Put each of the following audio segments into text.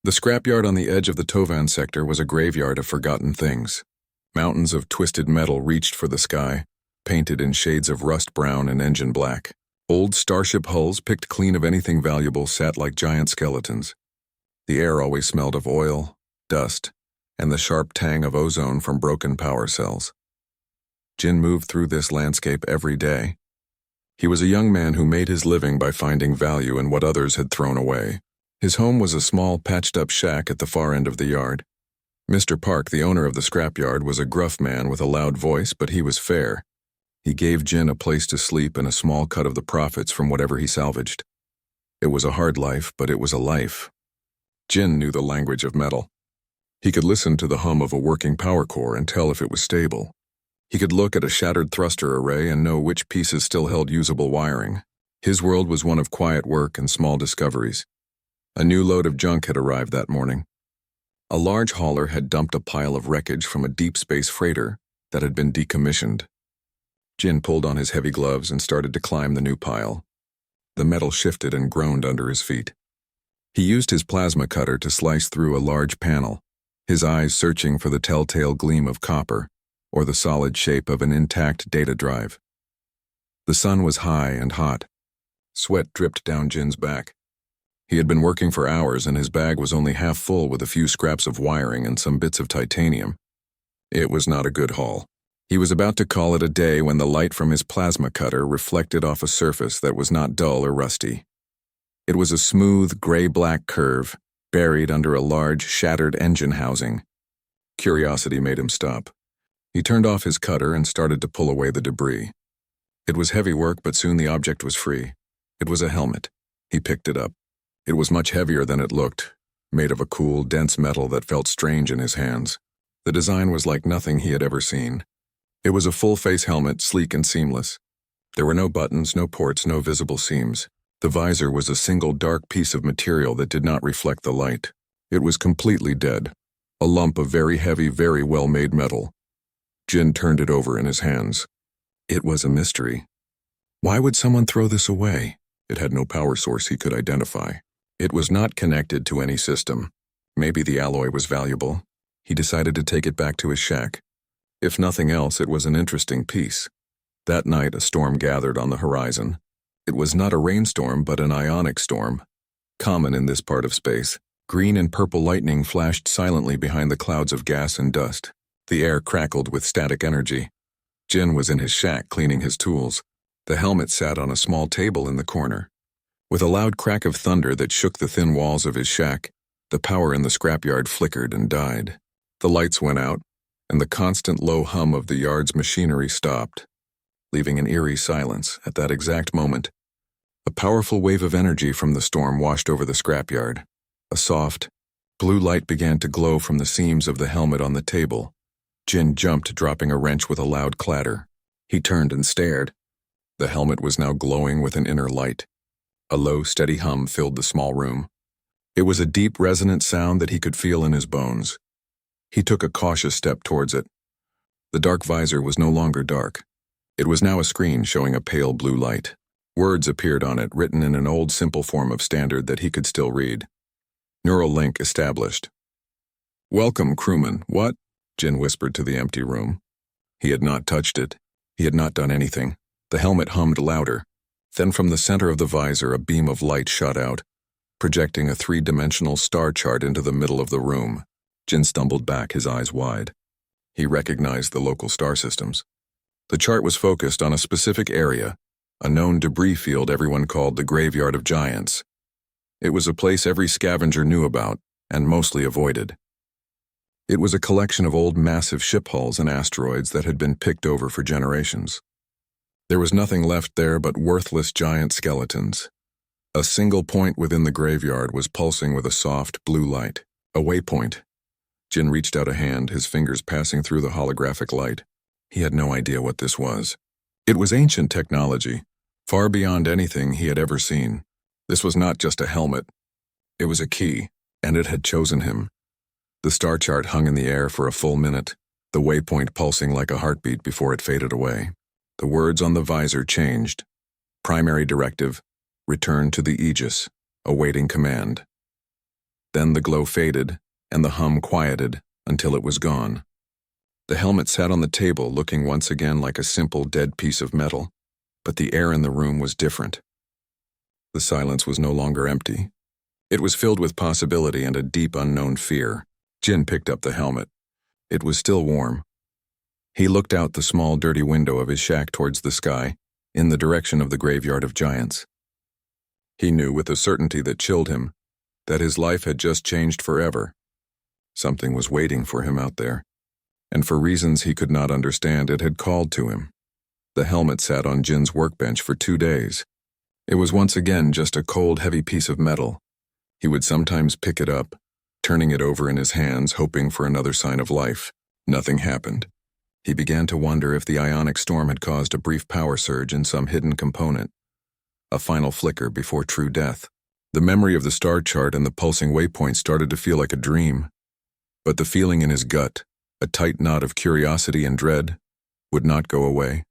The scrapyard on the edge of the Tovan sector was a graveyard of forgotten things. Mountains of twisted metal reached for the sky, painted in shades of rust brown and engine black. Old starship hulls, picked clean of anything valuable, sat like giant skeletons. The air always smelled of oil, dust, and the sharp tang of ozone from broken power cells. Jin moved through this landscape every day. He was a young man who made his living by finding value in what others had thrown away. His home was a small, patched-up shack at the far end of the yard. Mr. Park, the owner of the scrapyard, was a gruff man with a loud voice, but he was fair. He gave Jin a place to sleep and a small cut of the profits from whatever he salvaged. It was a hard life, but it was a life. Jin knew the language of metal. He could listen to the hum of a working power core and tell if it was stable. He could look at a shattered thruster array and know which pieces still held usable wiring. His world was one of quiet work and small discoveries. A new load of junk had arrived that morning. A large hauler had dumped a pile of wreckage from a deep space freighter that had been decommissioned. Jin pulled on his heavy gloves and started to climb the new pile. The metal shifted and groaned under his feet. He used his plasma cutter to slice through a large panel, his eyes searching for the telltale gleam of copper or the solid shape of an intact data drive. The sun was high and hot. Sweat dripped down Jin's back. He had been working for hours and his bag was only half full with a few scraps of wiring and some bits of titanium. It was not a good haul. He was about to call it a day when the light from his plasma cutter reflected off a surface that was not dull or rusty. It was a smooth, gray-black curve, buried under a large, shattered engine housing. Curiosity made him stop. He turned off his cutter and started to pull away the debris. It was heavy work, but soon the object was free. It was a helmet. He picked it up. It was much heavier than it looked, made of a cool, dense metal that felt strange in his hands. The design was like nothing he had ever seen. It was a full-face helmet, sleek and seamless. There were no buttons, no ports, no visible seams. The visor was a single dark piece of material that did not reflect the light. It was completely dead, a lump of very heavy, very well-made metal. Jin turned it over in his hands. It was a mystery. Why would someone throw this away? It had no power source he could identify. It was not connected to any system. Maybe the alloy was valuable. He decided to take it back to his shack. If nothing else, it was an interesting piece. That night, a storm gathered on the horizon. It was not a rainstorm, but an ionic storm. Common in this part of space, green and purple lightning flashed silently behind the clouds of gas and dust. The air crackled with static energy. Jin was in his shack cleaning his tools. The helmet sat on a small table in the corner. With a loud crack of thunder that shook the thin walls of his shack, the power in the scrapyard flickered and died. The lights went out, and the constant low hum of the yard's machinery stopped, leaving an eerie silence. At that exact moment, a powerful wave of energy from the storm washed over the scrapyard. A soft, blue light began to glow from the seams of the helmet on the table. Jin jumped, dropping a wrench with a loud clatter. He turned and stared. The helmet was now glowing with an inner light. A low, steady hum filled the small room. It was a deep, resonant sound that he could feel in his bones. He took a cautious step towards it. The dark visor was no longer dark. It was now a screen showing a pale blue light. Words appeared on it, written in an old, simple form of standard that he could still read. Neural link established. "Welcome, crewman." "What?" Jin whispered to the empty room. He had not touched it. He had not done anything. The helmet hummed louder. Then from the center of the visor, a beam of light shot out, projecting a three-dimensional star chart into the middle of the room. Jin stumbled back, his eyes wide. He recognized the local star systems. The chart was focused on a specific area, a known debris field everyone called the Graveyard of Giants. It was a place every scavenger knew about, and mostly avoided. It was a collection of old massive ship hulls and asteroids that had been picked over for generations. There was nothing left there but worthless giant skeletons. A single point within the graveyard was pulsing with a soft blue light. A waypoint. Jin reached out a hand, his fingers passing through the holographic light. He had no idea what this was. It was ancient technology, far beyond anything he had ever seen. This was not just a helmet. It was a key, and it had chosen him. The star chart hung in the air for a full minute, the waypoint pulsing like a heartbeat before it faded away. The words on the visor changed. Primary directive, return to the Aegis, awaiting command. Then the glow faded, and the hum quieted until it was gone. The helmet sat on the table, looking once again like a simple, dead piece of metal, but the air in the room was different. The silence was no longer empty. It was filled with possibility and a deep, unknown fear. Jin picked up the helmet. It was still warm. He looked out the small, dirty window of his shack towards the sky, in the direction of the graveyard of giants. He knew with a certainty that chilled him that his life had just changed forever. Something was waiting for him out there, and for reasons he could not understand, it had called to him. The helmet sat on Jin's workbench for 2 days. It was once again just a cold, heavy piece of metal. He would sometimes pick it up, turning it over in his hands, hoping for another sign of life. Nothing happened. He began to wonder if the ionic storm had caused a brief power surge in some hidden component, a final flicker before true death. The memory of the star chart and the pulsing waypoint started to feel like a dream, but the feeling in his gut, a tight knot of curiosity and dread, would not go away.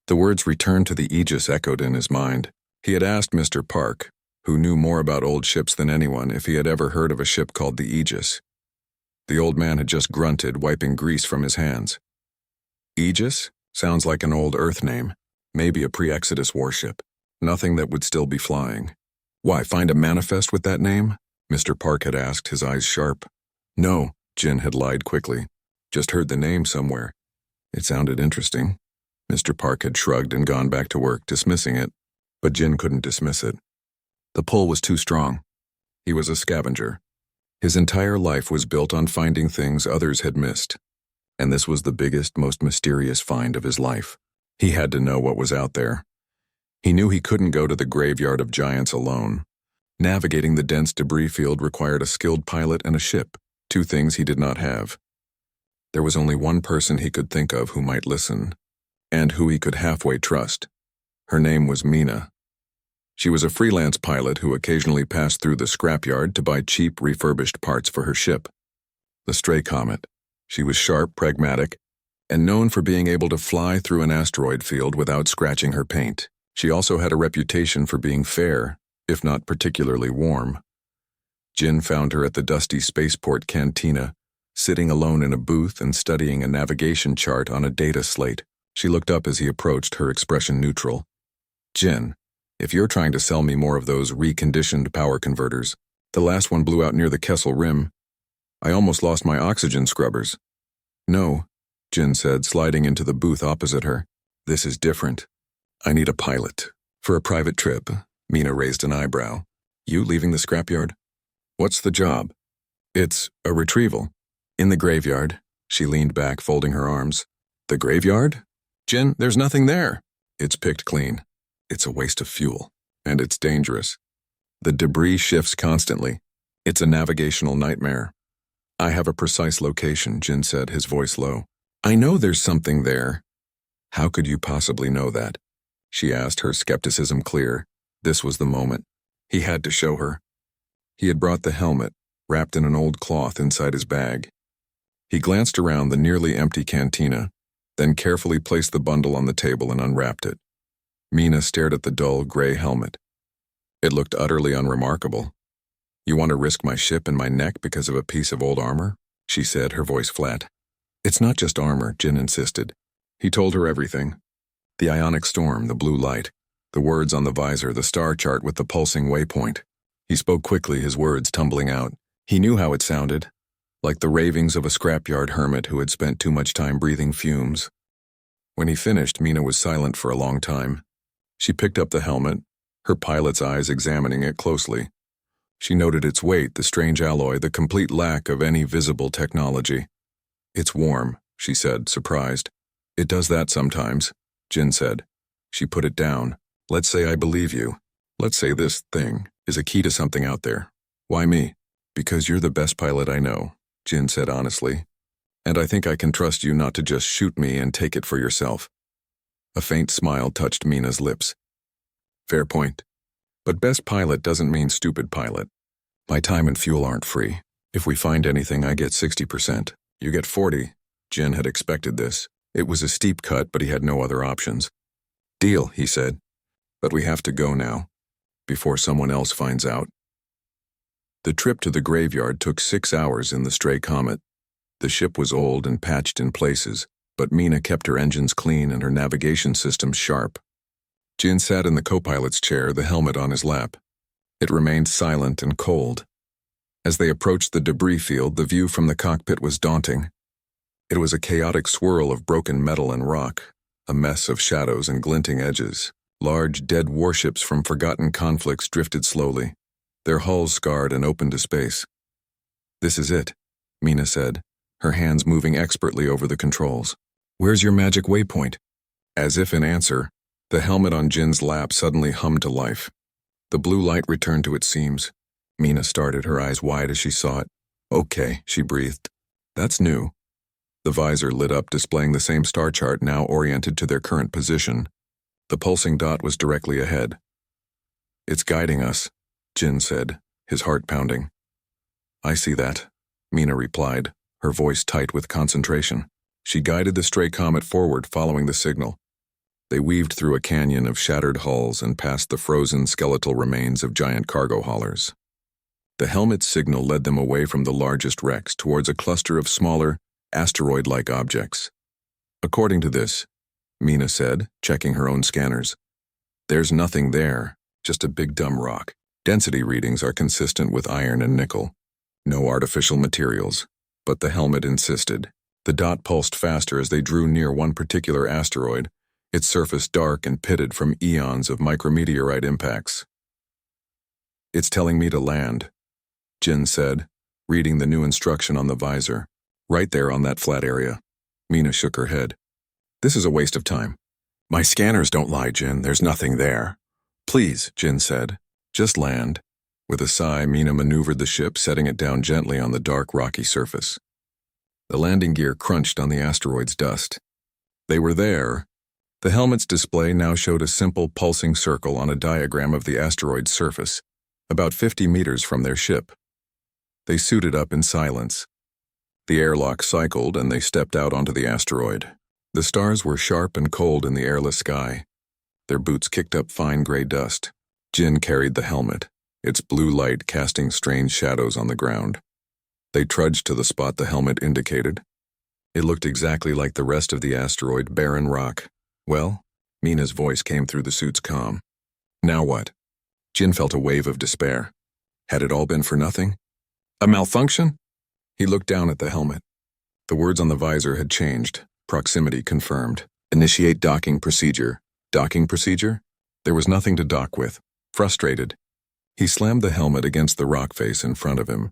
The words "return to the Aegis" echoed in his mind. He had asked Mr. Park, who knew more about old ships than anyone, if he had ever heard of a ship called the Aegis. The old man had just grunted, wiping grease from his hands. Aegis? Sounds like an old Earth name, maybe a pre-Exodus warship. Nothing that would still be flying. Why, find a manifest with that name? Mr. Park had asked, his eyes sharp. No, Jin had lied quickly. Just heard the name somewhere. It sounded interesting. Mr. Park had shrugged and gone back to work, dismissing it, but Jin couldn't dismiss it. The pull was too strong. He was a scavenger. His entire life was built on finding things others had missed, and this was the biggest, most mysterious find of his life. He had to know what was out there. He knew he couldn't go to the graveyard of giants alone. Navigating the dense debris field required a skilled pilot and a ship, 2 things he did not have. There was only one person he could think of who might listen, and who he could halfway trust. Her name was Mina. She was a freelance pilot who occasionally passed through the scrapyard to buy cheap, refurbished parts for her ship, the Stray Comet. She was sharp, pragmatic, and known for being able to fly through an asteroid field without scratching her paint. She also had a reputation for being fair, if not particularly warm. Jin found her at the dusty spaceport cantina, sitting alone in a booth and studying a navigation chart on a data slate. She looked up as he approached, her expression neutral. Jin, if you're trying to sell me more of those reconditioned power converters, the last one blew out near the Kessel Rim. I almost lost my oxygen scrubbers. No, Jin said, sliding into the booth opposite her. This is different. I need a pilot. For a private trip. Mina raised an eyebrow. You leaving the scrapyard? What's the job? It's a retrieval. In the graveyard. She leaned back, folding her arms. The graveyard? Jin, there's nothing there. It's picked clean. It's a waste of fuel. And it's dangerous. The debris shifts constantly. It's a navigational nightmare. I have a precise location, Jin said, his voice low. I know there's something there. How could you possibly know that? She asked, her skepticism clear. This was the moment. He had to show her. He had brought the helmet, wrapped in an old cloth inside his bag. He glanced around the nearly empty cantina, then carefully placed the bundle on the table and unwrapped it. Mina stared at the dull, gray helmet. It looked utterly unremarkable. You want to risk my ship and my neck because of a piece of old armor? She said, her voice flat. It's not just armor, Jin insisted. He told her everything. The ionic storm, the blue light, the words on the visor, the star chart with the pulsing waypoint. He spoke quickly, his words tumbling out. He knew how it sounded, like the ravings of a scrapyard hermit who had spent too much time breathing fumes. When he finished, Mina was silent for a long time. She picked up the helmet, her pilot's eyes examining it closely. She noted its weight, the strange alloy, the complete lack of any visible technology. It's warm, she said, surprised. It does that sometimes, Jin said. She put it down. Let's say I believe you. Let's say this thing is a key to something out there. Why me? Because you're the best pilot I know, Jin said honestly. And I think I can trust you not to just shoot me and take it for yourself. A faint smile touched Mina's lips. Fair point. But best pilot doesn't mean stupid pilot. My time and fuel aren't free. If we find anything, I get 60%. You get 40. Jin had expected this. It was a steep cut, but he had no other options. Deal, he said. But we have to go now, before someone else finds out. The trip to the graveyard took 6 hours in the stray Comet. The ship was old and patched in places, but Mina kept her engines clean and her navigation systems sharp. Jin sat in the co-pilot's chair, the helmet on his lap. It remained silent and cold. As they approached the debris field, the view from the cockpit was daunting. It was a chaotic swirl of broken metal and rock, a mess of shadows and glinting edges. Large, dead warships from forgotten conflicts drifted slowly, their hulls scarred and open to space. "This is it," Mina said, her hands moving expertly over the controls. "Where's your magic waypoint?" As if in answer, the helmet on Jin's lap suddenly hummed to life. The blue light returned to its seams. Mina started, her eyes wide as she saw it. "Okay," she breathed. "That's new." The visor lit up, displaying the same star chart, now oriented to their current position. The pulsing dot was directly ahead. "It's guiding us," Jin said, his heart pounding. "I see that," Mina replied, her voice tight with concentration. She guided the stray comet forward, following the signal. They weaved through a canyon of shattered hulls and past the frozen skeletal remains of giant cargo haulers. The helmet's signal led them away from the largest wrecks towards a cluster of smaller, asteroid-like objects. "According to this," Mina said, checking her own scanners, "there's nothing there, just a big dumb rock. Density readings are consistent with iron and nickel. No artificial materials." But the helmet insisted. The dot pulsed faster as they drew near one particular asteroid, its surface dark and pitted from eons of micrometeorite impacts. "It's telling me to land," Jin said, reading the new instruction on the visor. "Right there on that flat area." Mina shook her head. "This is a waste of time." "My scanners don't lie, Jin. There's nothing there." "Please," Jin said. "Just land." With a sigh, Mina maneuvered the ship, setting it down gently on the dark, rocky surface. The landing gear crunched on the asteroid's dust. They were there. The helmet's display now showed a simple, pulsing circle on a diagram of the asteroid's surface, about 50 meters from their ship. They suited up in silence. The airlock cycled, and they stepped out onto the asteroid. The stars were sharp and cold in the airless sky. Their boots kicked up fine gray dust. Jin carried the helmet, its blue light casting strange shadows on the ground. They trudged to the spot the helmet indicated. It looked exactly like the rest of the asteroid, barren rock. "Well?" Mina's voice came through the suit's comm. "Now what?" Jin felt a wave of despair. Had it all been for nothing? A malfunction? He looked down at the helmet. The words on the visor had changed. Proximity confirmed. "Initiate docking procedure." Docking procedure? There was nothing to dock with. Frustrated, he slammed the helmet against the rock face in front of him.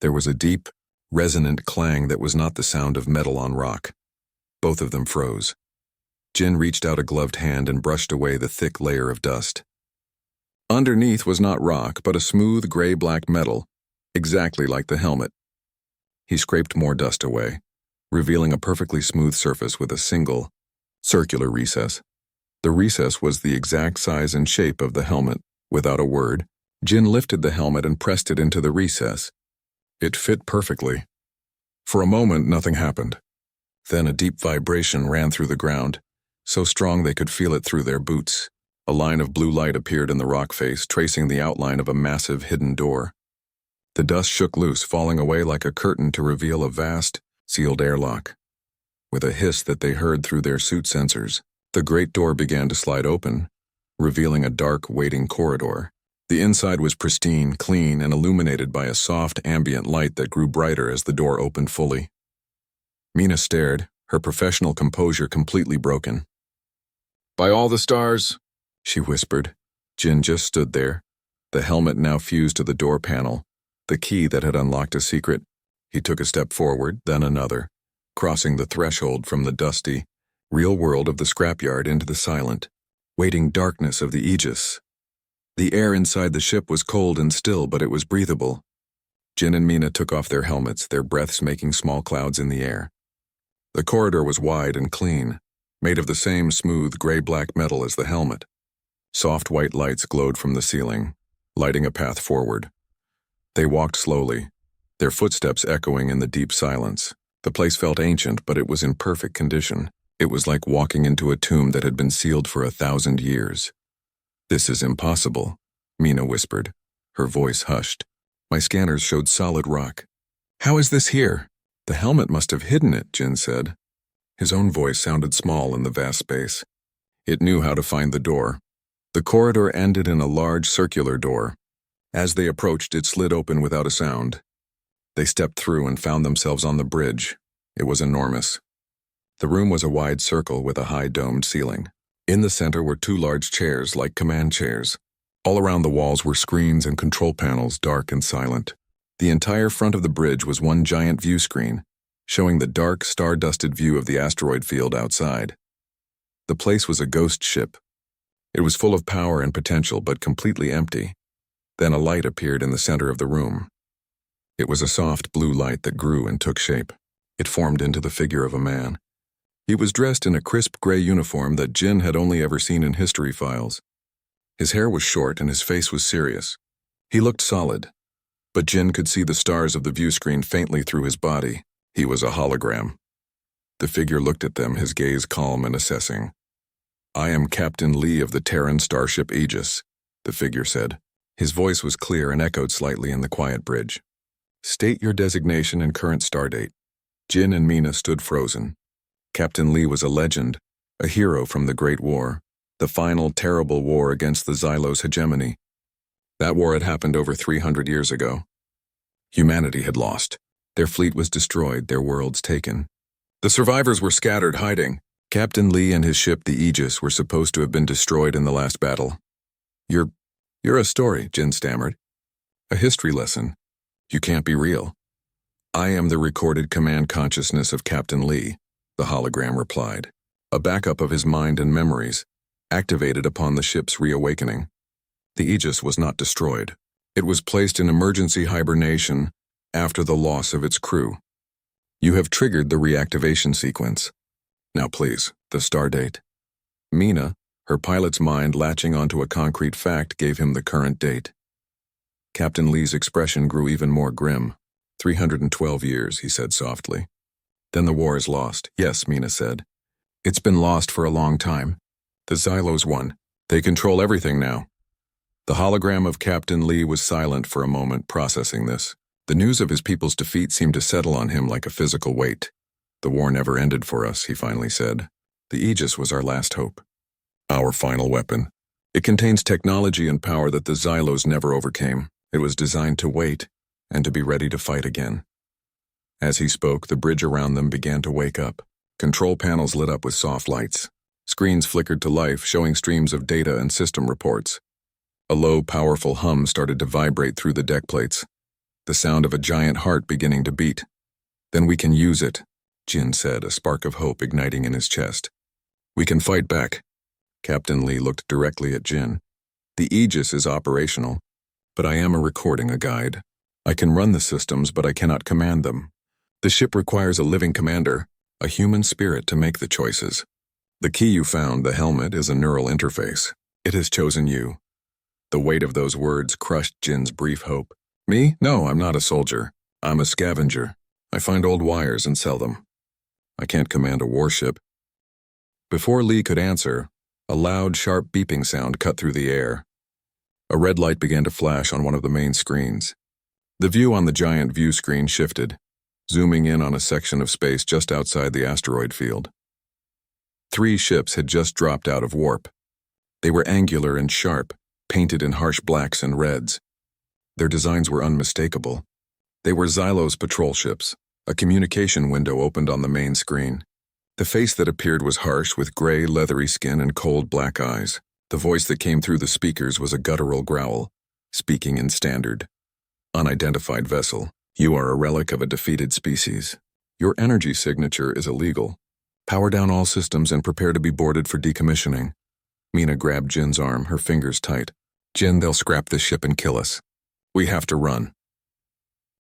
There was a deep, resonant clang that was not the sound of metal on rock. Both of them froze. Jin reached out a gloved hand and brushed away the thick layer of dust. Underneath was not rock, but a smooth gray-black metal, exactly like the helmet. He scraped more dust away, revealing a perfectly smooth surface with a single, circular recess. The recess was the exact size and shape of the helmet. Without a word, Jin lifted the helmet and pressed it into the recess. It fit perfectly. For a moment, nothing happened. Then a deep vibration ran through the ground, so strong they could feel it through their boots. A line of blue light appeared in the rock face, tracing the outline of a massive hidden door. The dust shook loose, falling away like a curtain to reveal a vast, sealed airlock. With a hiss that they heard through their suit sensors, the great door began to slide open, revealing a dark, waiting corridor. The inside was pristine, clean, and illuminated by a soft, ambient light that grew brighter as the door opened fully. Mina stared, her professional composure completely broken. "By all the stars," she whispered. Jin just stood there, the helmet now fused to the door panel, the key that had unlocked a secret. He took a step forward, then another, crossing the threshold from the dusty, real world of the scrapyard into the silent, waiting darkness of the Aegis. The air inside the ship was cold and still, but it was breathable. Jin and Mina took off their helmets, their breaths making small clouds in the air. The corridor was wide and clean, made of the same smooth gray-black metal as the helmet. Soft white lights glowed from the ceiling, lighting a path forward. They walked slowly, their footsteps echoing in the deep silence. The place felt ancient, but it was in perfect condition. It was like walking into a tomb that had been sealed for 1,000 years. "This is impossible," Mina whispered, her voice hushed. My scanners showed solid rock. How is this here? The helmet must have hidden it, Jin said. His own voice sounded small in the vast space. It knew how to find the door. The corridor ended in a large circular door. As they approached, it slid open without a sound. They stepped through and found themselves on the bridge. It was enormous. The room was a wide circle with a high domed ceiling. In the center were two large chairs like command chairs. All around the walls were screens and control panels, dark and silent. The entire front of the bridge was one giant view screen, showing the dark, star-dusted view of the asteroid field outside. The place was a ghost ship. It was full of power and potential, but completely empty. Then a light appeared in the center of the room. It was a soft blue light that grew and took shape. It formed into the figure of a man. He was dressed in a crisp gray uniform that Jin had only ever seen in history files. His hair was short and his face was serious. He looked solid, but Jin could see the stars of the view screen faintly through his body. He was a hologram. The figure looked at them, his gaze calm and assessing. "I am Captain Lee of the Terran starship Aegis," the figure said. His voice was clear and echoed slightly in the quiet bridge. "State your designation and current stardate." Jin and Mina stood frozen. Captain Lee was a legend, a hero from the Great War, the final terrible war against the Xylos hegemony. That war had happened over 300 years ago. Humanity had lost. Their fleet was destroyed, their worlds taken. The survivors were scattered, hiding. Captain Lee and his ship, the Aegis, were supposed to have been destroyed in the last battle. You're a story," Jin stammered. "A history lesson. You can't be real." "I am the recorded command consciousness of Captain Lee," the hologram replied. "A backup of his mind and memories, activated upon the ship's reawakening. The Aegis was not destroyed. It was placed in emergency hibernation after the loss of its crew. You have triggered the reactivation sequence. Now please, the stardate." Mina, her pilot's mind latching onto a concrete fact, gave him the current date. Captain Lee's expression grew even more grim. 312 years, he said softly. "Then the war is lost." "Yes," Mina said. "It's been lost for a long time. The Xylos won. They control everything now." The hologram of Captain Lee was silent for a moment, processing this. The news of his people's defeat seemed to settle on him like a physical weight. "The war never ended for us," he finally said. "The Aegis was our last hope. Our final weapon. It contains technology and power that the Xylos never overcame. It was designed to wait and to be ready to fight again." As he spoke, the bridge around them began to wake up. Control panels lit up with soft lights. Screens flickered to life, showing streams of data and system reports. A low, powerful hum started to vibrate through the deck plates, the sound of a giant heart beginning to beat. "Then we can use it," Jin said, a spark of hope igniting in his chest. "We can fight back." Captain Lee looked directly at Jin. "The Aegis is operational, but I am a guide. I can run the systems, but I cannot command them. The ship requires a living commander, a human spirit to make the choices. The key you found, the helmet, is a neural interface. It has chosen you." The weight of those words crushed Jin's brief hope. "Me? No, I'm not a soldier. I'm a scavenger. I find old wires and sell them. I can't command a warship." Before Lee could answer, a loud, sharp beeping sound cut through the air. A red light began to flash on one of the main screens. The view on the giant view screen shifted, zooming in on a section of space just outside the asteroid field. 3 ships had just dropped out of warp. They were angular and sharp, painted in harsh blacks and reds. Their designs were unmistakable. They were Xylos patrol ships. A communication window opened on the main screen. The face that appeared was harsh, with gray, leathery skin and cold black eyes. The voice that came through the speakers was a guttural growl, speaking in standard. "Unidentified vessel. You are a relic of a defeated species. Your energy signature is illegal. Power down all systems and prepare to be boarded for decommissioning." Mina grabbed Jin's arm, her fingers tight. "Jin, they'll scrap this ship and kill us. We have to run."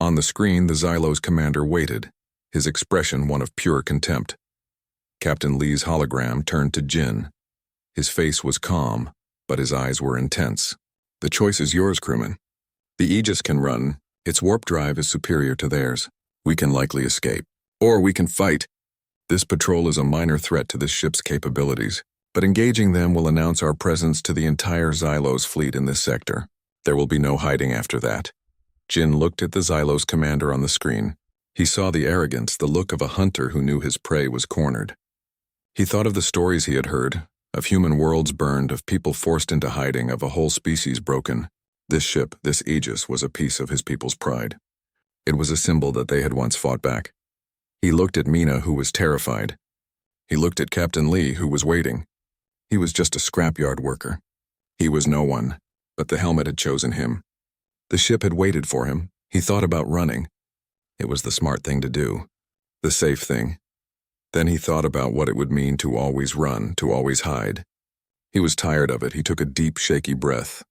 On the screen, the Xylos commander waited, his expression one of pure contempt. Captain Lee's hologram turned to Jin. His face was calm, but his eyes were intense. "The choice is yours, crewman. The Aegis can run. Its warp drive is superior to theirs. We can likely escape. Or we can fight. This patrol is a minor threat to this ship's capabilities, but engaging them will announce our presence to the entire Xylos fleet in this sector. There will be no hiding after that." Jin looked at the Xylos commander on the screen. He saw the arrogance, the look of a hunter who knew his prey was cornered. He thought of the stories he had heard, of human worlds burned, of people forced into hiding, of a whole species broken. This ship, this Aegis, was a piece of his people's pride. It was a symbol that they had once fought back. He looked at Mina, who was terrified. He looked at Captain Lee, who was waiting. He was just a scrapyard worker. He was no one, but the helmet had chosen him. The ship had waited for him. He thought about running. It was the smart thing to do, the safe thing. Then he thought about what it would mean to always run, to always hide. He was tired of it. He took a deep, shaky breath.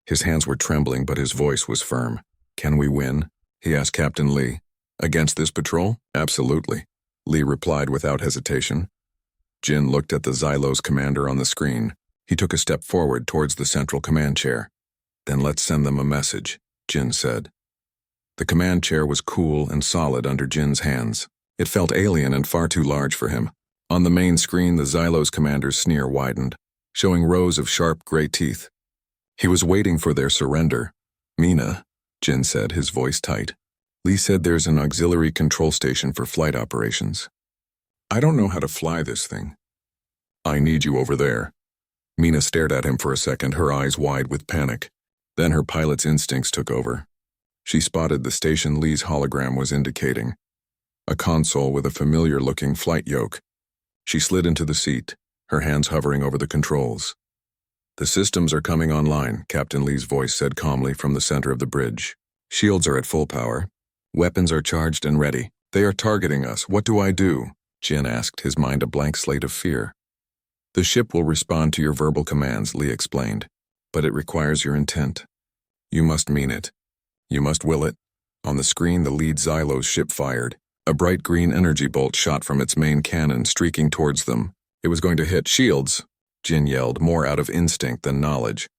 His hands were trembling, but his voice was firm. "Can we win?" he asked Captain Lee. "Against this patrol?" "Absolutely," Lee replied without hesitation. Jin looked at the Xylos commander on the screen. He took a step forward towards the central command chair. "Then let's send them a message," Jin said. The command chair was cool and solid under Jin's hands. It felt alien and far too large for him. On the main screen, the Xylos commander's sneer widened, showing rows of sharp gray teeth. He was waiting for their surrender. "Mina," Jin said, his voice tight. "Lee said there's an auxiliary control station for flight operations. I don't know how to fly this thing. I need you over there." Mina stared at him for a second, her eyes wide with panic. Then her pilot's instincts took over. She spotted the station Lee's hologram was indicating. A console with a familiar-looking flight yoke. She slid into the seat, her hands hovering over the controls. "The systems are coming online," Captain Lee's voice said calmly from the center of the bridge. "Shields are at full power. Weapons are charged and ready. They are targeting us. What do I do?" Jin asked, his mind a blank slate of fear. "The ship will respond to your verbal commands," Lee explained, "but it requires your intent. You must mean it. You must will it." On the screen, the lead Xylos ship fired. A bright green energy bolt shot from its main cannon, streaking towards them. It was going to hit. "Shields!" Jin yelled, more out of instinct than knowledge.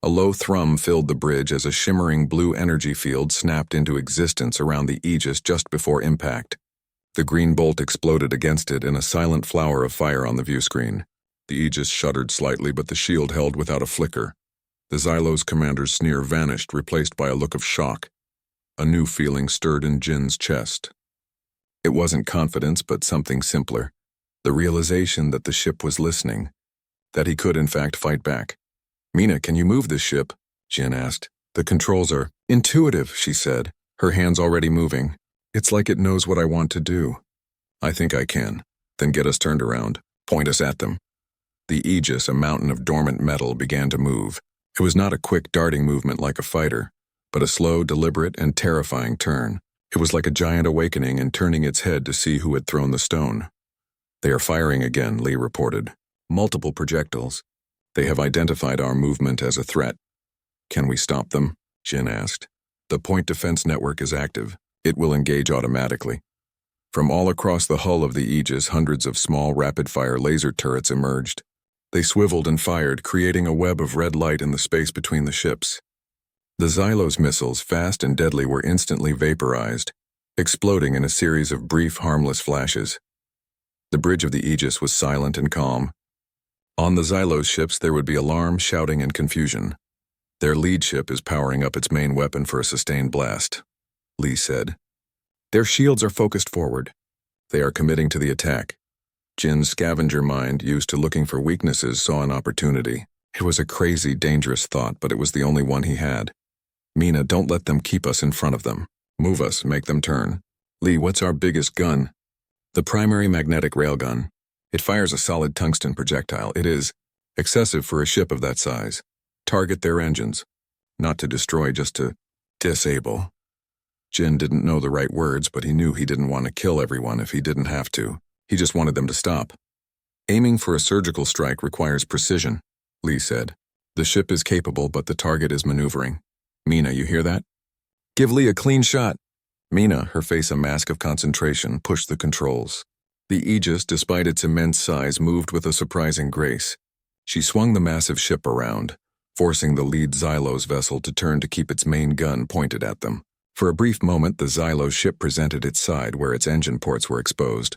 A low thrum filled the bridge as a shimmering blue energy field snapped into existence around the Aegis just before impact. The green bolt exploded against it in a silent flower of fire on the viewscreen. The Aegis shuddered slightly, but the shield held without a flicker. The Xylos commander's sneer vanished, replaced by a look of shock. A new feeling stirred in Jin's chest. It wasn't confidence, but something simpler. The realization that the ship was listening. That he could, in fact, fight back. "Mina, can you move this ship?" Jin asked. "The controls are intuitive," she said, her hands already moving. "It's like it knows what I want to do." "I think I can." "Then get us turned around. Point us at them." The Aegis, a mountain of dormant metal, began to move. It was not a quick darting movement like a fighter, but a slow, deliberate, and terrifying turn. It was like a giant awakening and turning its head to see who had thrown the stone. "They are firing again," Lee reported. "Multiple projectiles. They have identified our movement as a threat." "Can we stop them?" Jin asked. "The point defense network is active. It will engage automatically." From all across the hull of the Aegis, hundreds of small rapid-fire laser turrets emerged. They swiveled and fired, creating a web of red light in the space between the ships. The Xylos missiles, fast and deadly, were instantly vaporized, exploding in a series of brief, harmless flashes. The bridge of the Aegis was silent and calm. On the Xylos ships, there would be alarm, shouting, and confusion. "Their lead ship is powering up its main weapon for a sustained blast," Lee said. "Their shields are focused forward. They are committing to the attack." Jin's scavenger mind, used to looking for weaknesses, saw an opportunity. It was a crazy, dangerous thought, but it was the only one he had. "Mina, don't let them keep us in front of them. Move us, make them turn." "Lee, what's our biggest gun?" "The primary magnetic railgun. It fires a solid tungsten projectile. It is excessive for a ship of that size. Target their engines. Not to destroy, just to disable." Jin didn't know the right words, but he knew he didn't want to kill everyone if he didn't have to. He just wanted them to stop. "Aiming for a surgical strike requires precision," Lee said. "The ship is capable, but the target is maneuvering. Mina, you hear that? Give Lee a clean shot." Mina, her face a mask of concentration, pushed the controls. The Aegis, despite its immense size, moved with a surprising grace. She swung the massive ship around, forcing the lead Xylos vessel to turn to keep its main gun pointed at them. For a brief moment, the Xylos ship presented its side where its engine ports were exposed.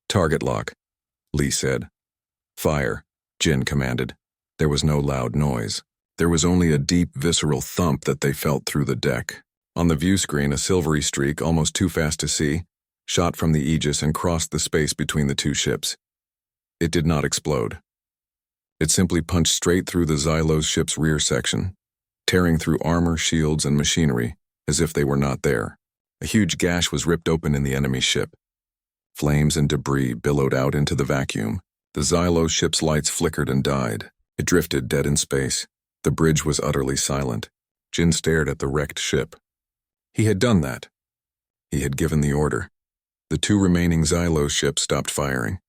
"Target lock," Lee said. "Fire," Jin commanded. There was no loud noise. There was only a deep, visceral thump that they felt through the deck. On the view screen, a silvery streak, almost too fast to see, shot from the Aegis and crossed the space between the two ships. It did not explode. It simply punched straight through the Xylos ship's rear section, tearing through armor, shields, and machinery as if they were not there. A huge gash was ripped open in the enemy ship. Flames and debris billowed out into the vacuum. The Xylos ship's lights flickered and died. It drifted dead in space. The bridge was utterly silent. Jin stared at the wrecked ship. He had done that. He had given the order. The two remaining Xylos ships stopped firing.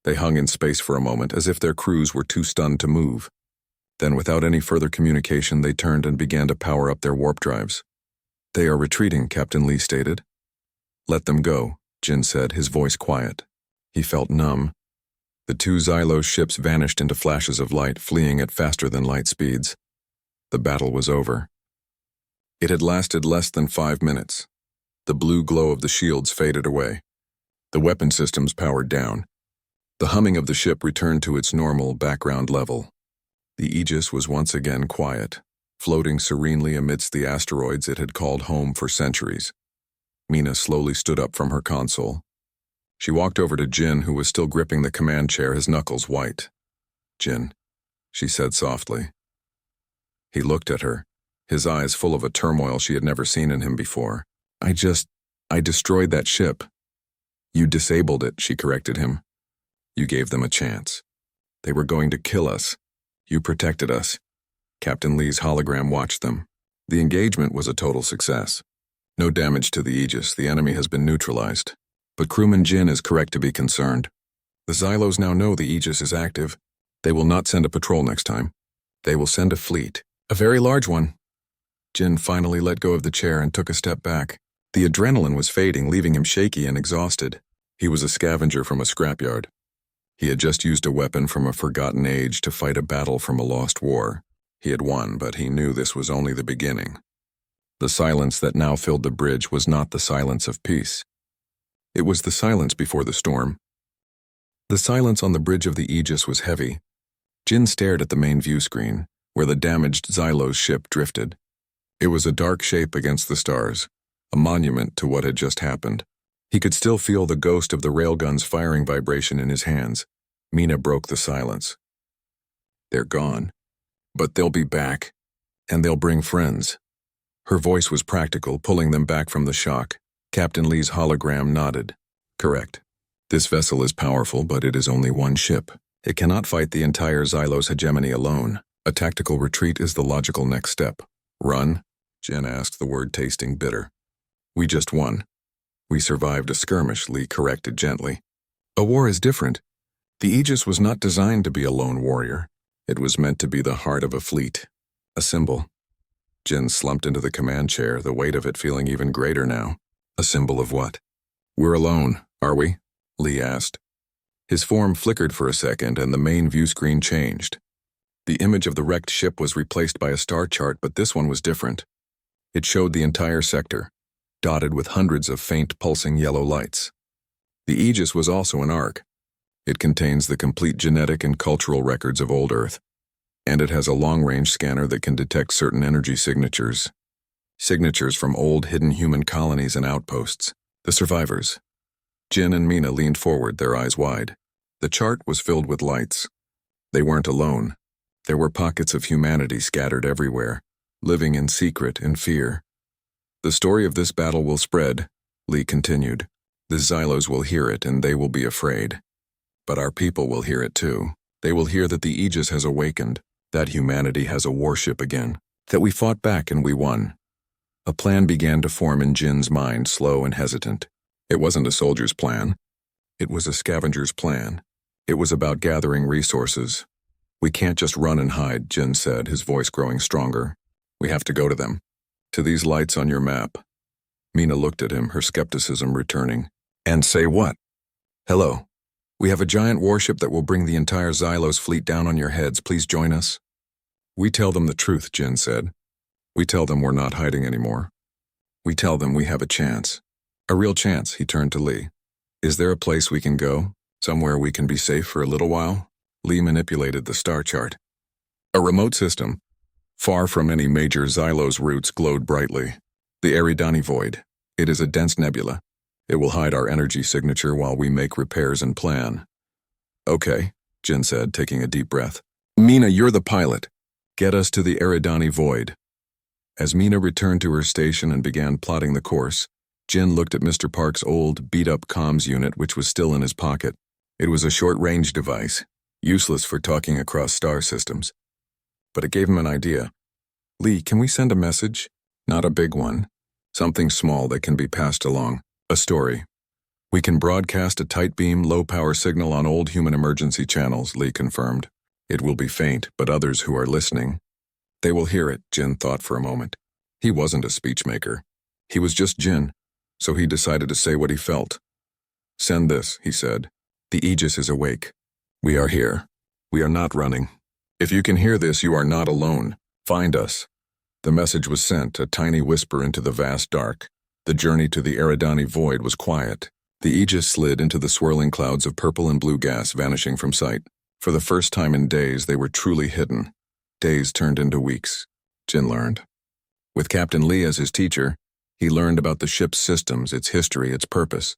They hung in space for a moment as if their crews were too stunned to move. Then, without any further communication, they turned and began to power up their warp drives. "They are retreating," Captain Lee stated. "Let them go," Jin said, his voice quiet. He felt numb. The two Xylos ships vanished into flashes of light, fleeing at faster-than-light speeds. The battle was over. It had lasted less than 5 minutes. The blue glow of the shields faded away. The weapon systems powered down. The humming of the ship returned to its normal background level. The Aegis was once again quiet, floating serenely amidst the asteroids it had called home for centuries. Mina slowly stood up from her console. She walked over to Jin, who was still gripping the command chair, his knuckles white. "Jin," she said softly. He looked at her, his eyes full of a turmoil she had never seen in him before. I destroyed that ship." "You disabled it," she corrected him. "You gave them a chance. They were going to kill us. You protected us." Captain Lee's hologram watched them. The engagement was a total success. No damage to the Aegis. The enemy has been neutralized. But crewman Jin is correct to be concerned. The Xylos now know the Aegis is active. They will not send a patrol next time. They will send a fleet. A very large one. Jin finally let go of the chair and took a step back. The adrenaline was fading, leaving him shaky and exhausted. He was a scavenger from a scrapyard. He had just used a weapon from a forgotten age to fight a battle from a lost war. He had won, but he knew this was only the beginning. The silence that now filled the bridge was not the silence of peace. It was the silence before the storm. The silence on the bridge of the Aegis was heavy. Jin stared at the main view screen, where the damaged Xylos ship drifted. It was a dark shape against the stars, a monument to what had just happened. He could still feel the ghost of the railgun's firing vibration in his hands. Mina broke the silence. "They're gone. But they'll be back. And they'll bring friends." Her voice was practical, pulling them back from the shock. Captain Lee's hologram nodded. "Correct. This vessel is powerful, but it is only one ship. It cannot fight the entire Xylos hegemony alone. A tactical retreat is the logical next step." "Run?" Jin asked, the word tasting bitter. "We just won. We survived a skirmish," Lee corrected gently. "A war is different. The Aegis was not designed to be a lone warrior. It was meant to be the heart of a fleet. A symbol." Jin slumped into the command chair, the weight of it feeling even greater now. "A symbol of what?" "We're alone, are we?" Lee asked. His form flickered for a second and the main view screen changed. The image of the wrecked ship was replaced by a star chart, but this one was different. It showed the entire sector, dotted with hundreds of faint pulsing yellow lights. The Aegis was also an ark. It contains the complete genetic and cultural records of old Earth, and it has a long-range scanner that can detect certain energy signatures. Signatures from old hidden human colonies and outposts. The survivors. Jin and Mina leaned forward, their eyes wide. The chart was filled with lights. They weren't alone. There were pockets of humanity scattered everywhere, living in secret and fear. "The story of this battle will spread," Lee continued. "The Xylos will hear it and they will be afraid. But our people will hear it too. They will hear that the Aegis has awakened, that humanity has a warship again, that we fought back and we won." A plan began to form in Jin's mind, slow and hesitant. It wasn't a soldier's plan. It was a scavenger's plan. It was about gathering resources. "We can't just run and hide," Jin said, his voice growing stronger. "We have to go to them. To these lights on your map." Mina looked at him, her skepticism returning. "And say what?" "Hello. We have a giant warship that will bring the entire Xylos fleet down on your heads. Please join us." "We tell them the truth," Jin said. "We tell them we're not hiding anymore. We tell them we have a chance. A real chance." He turned to Lee. "Is there a place we can go? Somewhere we can be safe for a little while?" Lee manipulated the star chart. A remote system, far from any major Xylos routes, glowed brightly. The Eridani Void. It is a dense nebula. It will hide our energy signature while we make repairs and plan. Okay, Jin said, taking a deep breath. Mina, you're the pilot. Get us to the Eridani Void. As Mina returned to her station and began plotting the course, Jin looked at Mr. Park's old, beat-up comms unit which was still in his pocket. It was a short-range device, useless for talking across star systems. But it gave him an idea. Lee, can we send a message? Not a big one. Something small that can be passed along. A story. We can broadcast a tight-beam, low-power signal on old human emergency channels, Lee confirmed. It will be faint, but others who are listening, they will hear it, Jin thought for a moment. He wasn't a speechmaker. He was just Jin, so he decided to say what he felt. Send this, he said. The Aegis is awake. We are here. We are not running. If you can hear this, you are not alone. Find us. The message was sent, a tiny whisper into the vast dark. The journey to the Eridani Void was quiet. The Aegis slid into the swirling clouds of purple and blue gas, vanishing from sight. For the first time in days, they were truly hidden. Days turned into weeks, Jin learned. With Captain Lee as his teacher, he learned about the ship's systems, its history, its purpose.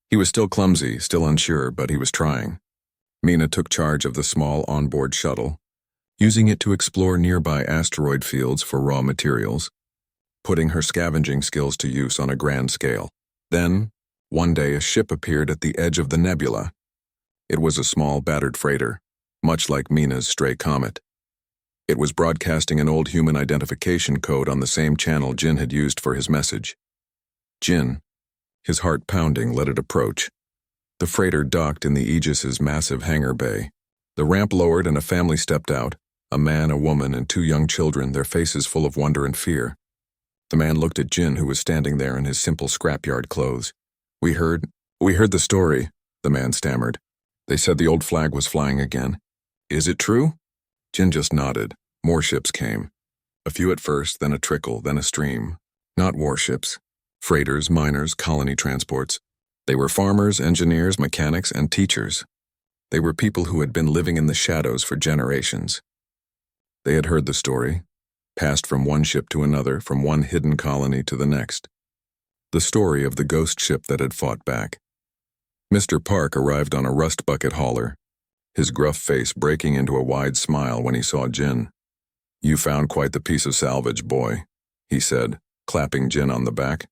He was still clumsy, still unsure, but he was trying. Mina took charge of the small onboard shuttle, using it to explore nearby asteroid fields for raw materials, putting her scavenging skills to use on a grand scale. Then, one day a ship appeared at the edge of the nebula. It was a small, battered freighter, much like Mina's stray comet. It was broadcasting an old human identification code on the same channel Jin had used for his message. Jin, his heart pounding, let it approach. The freighter docked in the Aegis's massive hangar bay. The ramp lowered and a family stepped out, a man, a woman, and 2 young children, their faces full of wonder and fear. The man looked at Jin, who was standing there in his simple scrapyard clothes. We heard the story, the man stammered. They said the old flag was flying again. Is it true? Jin just nodded. More ships came. A few at first, then a trickle, then a stream. Not warships. Freighters, miners, colony transports. They were farmers, engineers, mechanics, and teachers. They were people who had been living in the shadows for generations. They had heard the story, passed from one ship to another, from one hidden colony to the next. The story of the ghost ship that had fought back. Mr. Park arrived on a rust bucket hauler, his gruff face breaking into a wide smile when he saw Jin. You found quite the piece of salvage, boy, he said, clapping Jin on the back.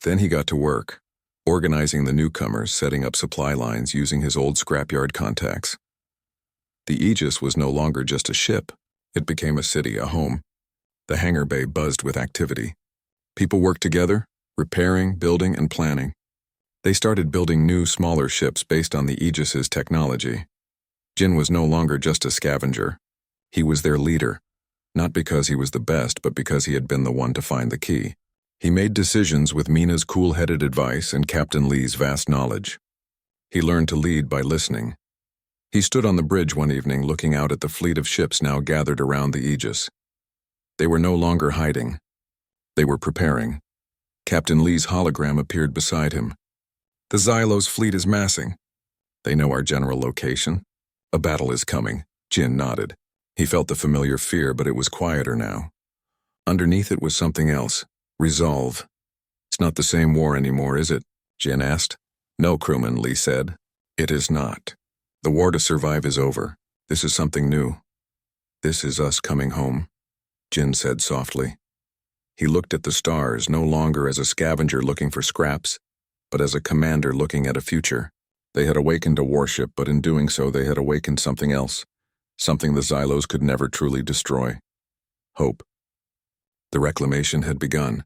Then he got to work, organizing the newcomers, setting up supply lines using his old scrapyard contacts. The Aegis was no longer just a ship. It became a city, a home. The hangar bay buzzed with activity. People worked together, repairing, building, and planning. They started building new, smaller ships based on the Aegis's technology. Jin was no longer just a scavenger. He was their leader, not because he was the best, but because he had been the one to find the key. He made decisions with Mina's cool-headed advice and Captain Lee's vast knowledge. He learned to lead by listening. He stood on the bridge one evening looking out at the fleet of ships now gathered around the Aegis. They were no longer hiding. They were preparing. Captain Lee's hologram appeared beside him. The Xylos fleet is massing. They know our general location. A battle is coming. Jin nodded. He felt the familiar fear, but it was quieter now. Underneath it was something else. Resolve. It's not the same war anymore, is it? Jin asked. No, crewman, Lee said. It is not. The war to survive is over. This is something new. This is us coming home, Jin said softly. He looked at the stars, no longer as a scavenger looking for scraps, but as a commander looking at a future. They had awakened a warship, but in doing so they had awakened something else, something the Xylos could never truly destroy. Hope. The reclamation had begun.